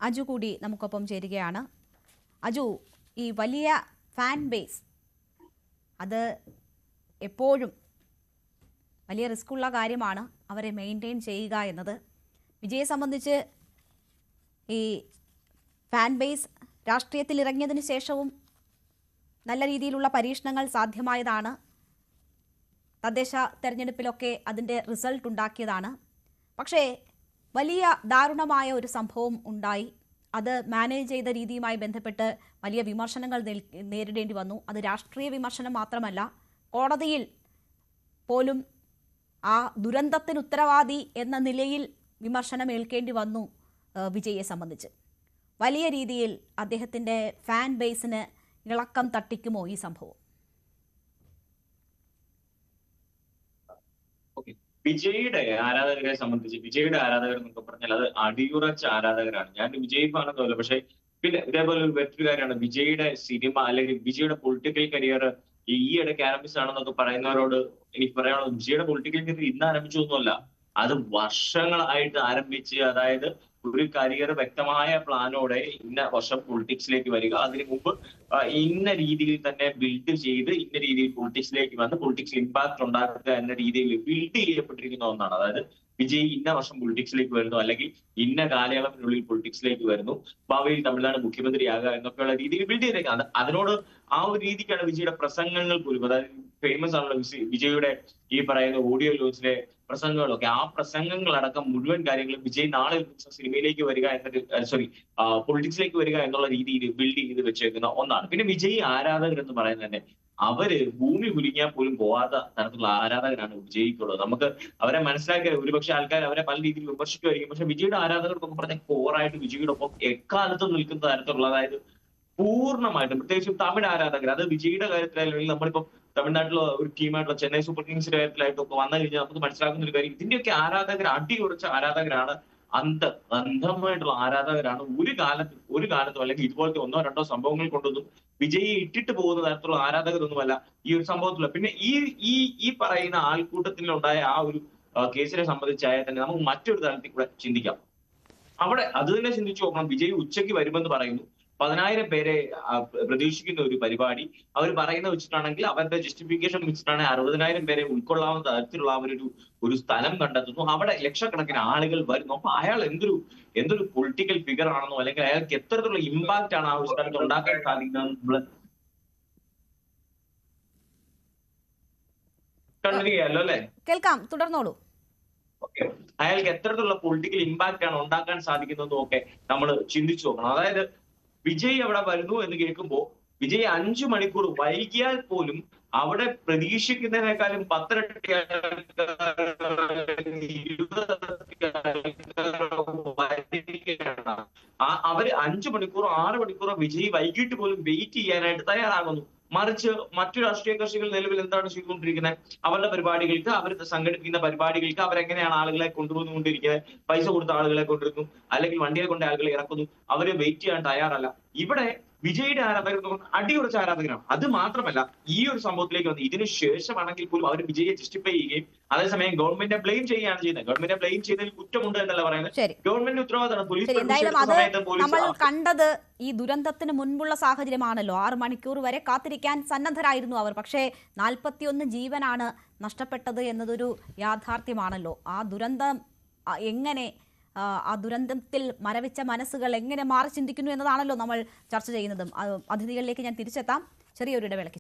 അജു കൂടി നമുക്കൊപ്പം ചേരുകയാണ്. അജു, ഈ വലിയ ഫാൻ ബേസ് അത് എപ്പോഴും വലിയ റിസ്ക്കുള്ള കാര്യമാണ്, അവരെ മെയിൻറ്റെയിൻ ചെയ്യുക എന്നത്. വിജയെ സംബന്ധിച്ച് ഈ ഫാൻ ബേസ് രാഷ്ട്രീയത്തിൽ ഇറങ്ങിയതിന് ശേഷവും നല്ല രീതിയിലുള്ള പരീക്ഷണങ്ങൾ സാധ്യമായതാണ്. തദ്ദേശ തെരഞ്ഞെടുപ്പിലൊക്കെ അതിൻ്റെ റിസൾട്ട് ഉണ്ടാക്കിയതാണ്. പക്ഷേ വലിയ ദാരുണമായ ഒരു സംഭവം ഉണ്ടായി. അത് മാനേജ് ചെയ്ത രീതിയുമായി ബന്ധപ്പെട്ട് വലിയ വിമർശനങ്ങൾ നേരിടേണ്ടി വന്നു. അത് രാഷ്ട്രീയ വിമർശനം മാത്രമല്ല, കോടതിയിൽ പോലും ആ ദുരന്തത്തിന് ഉത്തരവാദി എന്ന നിലയിൽ വിമർശനം ഏൽക്കേണ്ടി വന്നു വിജയെ സംബന്ധിച്ച്. വലിയ രീതിയിൽ അദ്ദേഹത്തിൻ്റെ ഫാൻ ബേസിന് ഇളക്കം തട്ടിക്കുമോ ഈ സംഭവം? വിജയുടെ ആരാധകരെ സംബന്ധിച്ച്, വിജയുടെ ആരാധകർ എന്നൊക്കെ പറഞ്ഞാൽ അത് അടിയുറച്ച ആരാധകരാണ്. ഞാൻ വിജയ് ഫാനെന്നല്ല, പക്ഷെ പിന്നെ ഇതേപോലെ ഒരു മറ്റൊരു കാര്യമാണ് വിജയുടെ സിനിമ അല്ലെങ്കിൽ വിജയുടെ പൊളിറ്റിക്കൽ കരിയർ ഈ ഇടയ്ക്ക് ആരംഭിച്ചാണെന്നൊക്കെ പറയുന്നവരോട് എനിക്ക് പറയാനുള്ളത്, വിജയുടെ പൊളിറ്റിക്കൽ കരിയർ ഇന്ന് ആരംഭിച്ചൊന്നുമല്ല, അത് വർഷങ്ങളായിട്ട് ആരംഭിച്ച്, അതായത് ഒരു കരിയർ വ്യക്തമായ പ്ലാനോടെ ഇന്ന വർഷം പൊളിറ്റിക്സിലേക്ക് വരിക, അതിനു മുമ്പ് ഇന്ന രീതിയിൽ തന്നെ ബിൽഡ് ചെയ്ത് ഇന്ന രീതിയിൽ പൊളിറ്റിക്സിലേക്ക് വന്ന് പൊളിറ്റിക്സ് ഇമ്പാക്ട് ഉണ്ടാക്കുക എന്ന രീതിയിൽ ബിൽഡ് ചെയ്യപ്പെട്ടിരിക്കുന്ന ഒന്നാണ്. അതായത് വിജയ് ഇന്ന വർഷം പൊളിറ്റിക്സിലേക്ക് വരുന്നു, അല്ലെങ്കിൽ ഇന്ന കാലയളവിനുള്ളിൽ പൊളിറ്റിക്സിലേക്ക് വരുന്നു, ഭാവിയിൽ തമിഴ്നാട് മുഖ്യമന്ത്രിയാകുക എന്നൊക്കെയുള്ള രീതിയിൽ ബിൽഡ് ചെയ്തേക്കാം. അതിനോട് ആ ഒരു രീതിക്കാണ് വിജയുടെ പ്രസംഗങ്ങൾ പോലും, അതായത് ഫേമസ് ആണല്ലോ വിജയുടെ ഈ പറയുന്ന ഓഡിയോ ലോഞ്ചിലെ പ്രസംഗങ്ങളൊക്കെ, ആ പ്രസംഗങ്ങളടക്കം മുഴുവൻ കാര്യങ്ങളും വിജയ് നാളെ സിനിമയിലേക്ക് വരിക എന്നൊരു പൊളിറ്റിക്സിലേക്ക് വരിക എന്നുള്ള രീതിയിൽ ബിൽഡ് ചെയ്ത് വെച്ചേക്കുന്ന ഒന്നാണ്. പിന്നെ വിജയ് ആരാധകർ എന്ന് പറയുന്നത് തന്നെ അവര് ഭൂമി കുലുങ്ങിയാൽ പോലും പോവാത്ത തരത്തിലുള്ള ആരാധകരാണ് വിജയ്ക്കുള്ളത്. നമുക്ക് അവരെ മനസ്സിലാക്കിയ ഒരുപക്ഷെ ആൾക്കാർ അവരെ പല രീതിയിൽ വിമർശിക്കുമായിരിക്കും, പക്ഷെ വിജയുടെ ആരാധകർക്കൊക്കെ പറഞ്ഞ കോറായിട്ട് വിജയുടെ ഒപ്പം എക്കാലത്തും നിൽക്കുന്ന തരത്തിലുള്ള, അതായത് പൂർണ്ണമായിട്ടും, പ്രത്യേകിച്ചും തമിഴ് ആരാധകർ, അത് വിജയുടെ കാര്യത്തിലായാലും നമ്മളിപ്പോ തമിഴ്നാട്ടിലെ ഒരു ടീമായിട്ടുള്ള ചെന്നൈ സൂപ്പർ കിങ്സിന്റെ കാര്യത്തിലായിട്ടൊക്കെ വന്നു കഴിഞ്ഞാൽ നമുക്ക് മനസ്സിലാക്കുന്ന ഒരു കാര്യം, ഇതിന്റെയൊക്കെ ആരാധകർ അടിയുറച്ച ആരാധകരാണ്, അന്ധമായിട്ടുള്ള ആരാധകരാണ്. ഒരു കാലത്തും അല്ലെങ്കിൽ ഇതുപോലത്തെ ഒന്നോ രണ്ടോ സംഭവങ്ങൾ കൊണ്ടൊന്നും വിജയെ ഇട്ടിട്ട് പോകുന്ന തരത്തിലുള്ള ആരാധകരൊന്നുമല്ല ഈ ഒരു സംഭവത്തിലുള്ള. പിന്നെ ഈ പറയുന്ന ആൾക്കൂട്ടത്തിലുണ്ടായ ആ ഒരു കേസിനെ സംബന്ധിച്ചായാൽ തന്നെ നമുക്ക് മറ്റൊരു തലത്തിൽ കൂടെ ചിന്തിക്കാം. അവിടെ അത് തന്നെ ചിന്തിച്ചു നോക്കണം. വിജയ് ഉച്ചയ്ക്ക് വരുമെന്ന് പറയുന്നു, 10,000 പേരെ പ്രതീക്ഷിക്കുന്ന ഒരു പരിപാടി അവർ പറയുന്നത് വെച്ചിട്ടാണെങ്കിൽ, അവരുടെ ജസ്റ്റിഫിക്കേഷൻ വെച്ചിട്ടാണെങ്കിൽ 60,000 പേരെ ഉൾക്കൊള്ളാവുന്ന തരത്തിലുള്ള ഒരു സ്ഥലം കണ്ടെത്തുന്നു. അവിടെ ലക്ഷക്കണക്കിന് ആളുകൾ വരുന്നു. അപ്പൊ അയാൾ എന്തൊരു പൊളിറ്റിക്കൽ ഫിഗർ ആണെന്നോ, അല്ലെങ്കിൽ അയാൾക്ക് എത്തരത്തിലുള്ള ഇമ്പാക്ട് ആണ് ആ ഒരു സ്ഥലത്ത് ഉണ്ടാക്കാൻ സാധിക്കുന്നത് നമ്മള് കണ്ടിരിക്കുകയല്ലോ അല്ലെ? കേൾക്കാം, തുടർന്നോളൂ. അയാൾക്ക് എത്തരത്തിലുള്ള പൊളിറ്റിക്കൽ ഇമ്പാക്ട് ആണ് ഉണ്ടാക്കാൻ സാധിക്കുന്നതും ഒക്കെ നമ്മൾ ചിന്തിച്ചു നോക്കണം. അതായത് വിജയ് അവിടെ വരുന്നു എന്ന് കേൾക്കുമ്പോൾ വിജയ് 5 മണിക്കൂർ വൈകിയാൽ പോലും അവിടെ പ്രതീക്ഷിക്കുന്നതിനേക്കാളും 10 ഇരട്ടി അവര് 5 മണിക്കൂറോ 6 മണിക്കൂറോ വിജയ് വൈകിട്ട് പോലും വെയിറ്റ് ചെയ്യാനായിട്ട് തയ്യാറാകുന്നു. മറിച്ച് മറ്റു രാഷ്ട്രീയ കക്ഷികൾ നിലവിൽ എന്താണ് ചെയ്തുകൊണ്ടിരിക്കുന്നത്? അവരുടെ പരിപാടികൾക്ക്, അവർ സംഘടിപ്പിക്കുന്ന പരിപാടികൾക്ക് അവരെങ്ങനെയാണ് ആളുകളെ കൊണ്ടുവന്നുകൊണ്ടിരിക്കുന്നത്? പൈസ കൊടുത്ത ആളുകളെ കൊണ്ടുവരുന്നു, അല്ലെങ്കിൽ വണ്ടിയെ കൊണ്ട് ആളുകളെ ഇറക്കുന്നു. അവര് വെയിറ്റ് ചെയ്യാൻ തയ്യാറല്ല. ഇവിടെ വിജയുടെ ആരാധകർ അടിയുറച്ച ആരാധകരാണ്. അത് മാത്രമല്ല, ഈ ഒരു സംഭവത്തിലേക്ക് വന്ന് ഇതിനു ശേഷമാണെങ്കിൽ പോലും അവർ വിജയെ ജസ്റ്റിഫൈ ചെയ്യുകയും അതേസമയം ഗവൺമെന്റിനെ ബ്ലെയിം ചെയ്യുകയാണ് ചെയ്യുന്നത്. ഗവൺമെന്റിനെ ബ്ലെയിം ചെയ്തതിൽ കുറ്റമുണ്ട് എന്നല്ല പറയുന്നത്, ഗവൺമെന്റ് ഉത്തരവാദിത്തമാണ്. നമ്മൾ കണ്ടത് ഈ ദുരന്തത്തിന് മുൻപുള്ള സാഹചര്യമാണല്ലോ. 6 മണിക്കൂർ വരെ കാത്തിരിക്കാൻ സന്നദ്ധരായിരുന്നു അവർ. പക്ഷേ 41 ജീവനാണ് നഷ്ടപ്പെട്ടത് എന്നതൊരു യാഥാർത്ഥ്യമാണല്ലോ. ആ ദുരന്തം എങ്ങനെ, ആ ദുരന്തത്തിൽ മരവിച്ച മനസ്സുകൾ എങ്ങനെ മാറി ചിന്തിക്കുന്നു എന്നതാണല്ലോ നമ്മൾ ചർച്ച ചെയ്യുന്നതും. അതിഥികളിലേക്ക് ഞാൻ തിരിച്ചെത്താം ചെറിയൊരു ഇടവേളയ്ക്ക്.